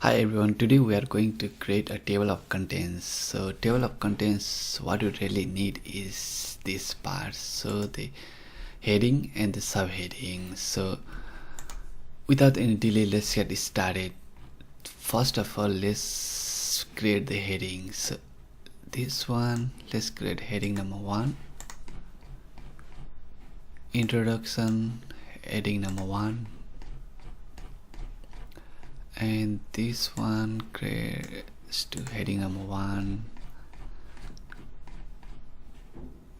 Hi everyone, today we are going to create a table of contents. So table of contents, what you really need is this part, so the heading and the subheading. So without any delay, let's get started. First of all, let's create the heading. So this one, let's create heading number 1, introduction, heading number 1, and this one creates to heading number 1,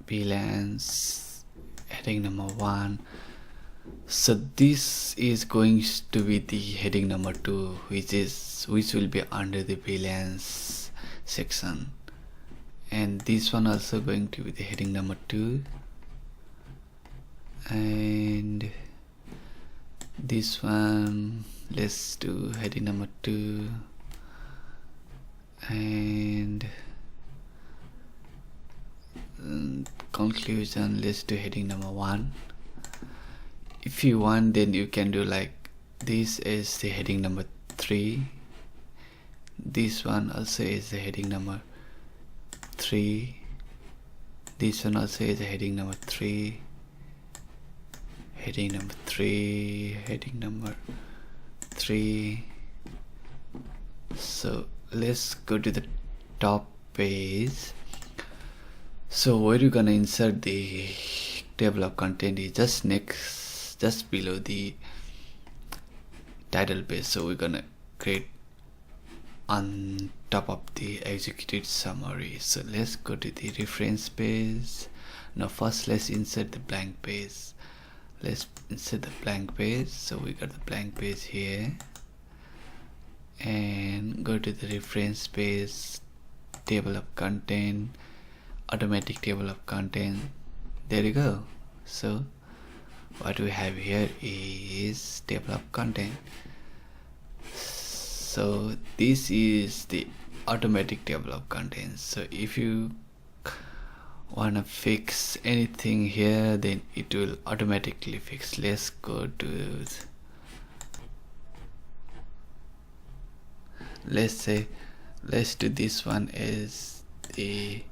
balance, heading number 1. So this is going to be the heading number 2, which will be under the balance section, and this one also going to be the heading number 2, and this one let's do heading number 2, and conclusion let's do heading number 1. If you want, then you can do like this is the heading number 3, this one also is the heading number 3, this one also is the heading number 3, heading number 3, heading number 3. So let's go to the top page. So where you're gonna insert the table of content is just below the title page. So we're gonna create on top of the executed summary. So let's go to the reference page. Now first let's insert the blank page. Let's insert the blank page. So we got the blank page here, and go to the reference page, table of content, automatic table of content. There you go. So what we have here is table of content. So this is the automatic table of contents. So if you wanna fix anything here, then it will automatically fix. Let's go to, let's do this one as the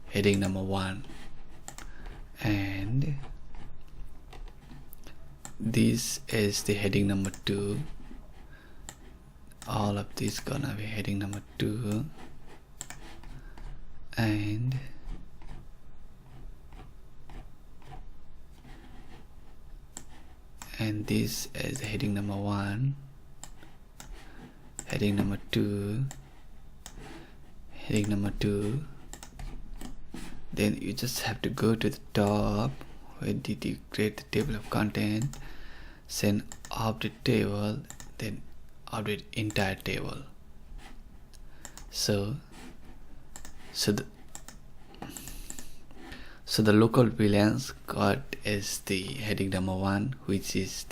heading number 1, and this is the heading number 2. All of this gonna be heading number 2, and this is heading number 1, heading number 2, heading number 2. Then you just have to go to the top where did you create the table of content, send update table, then update entire table. So the local balance got is the heading number 1, which is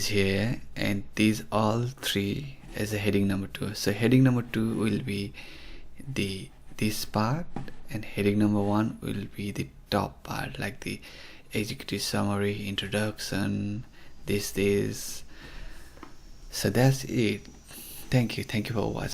here, and these all 3 as a heading number 2. So heading number 2 will be this part, and heading number 1 will be the top part, like the executive summary, introduction, this. So that's it. Thank you for watching.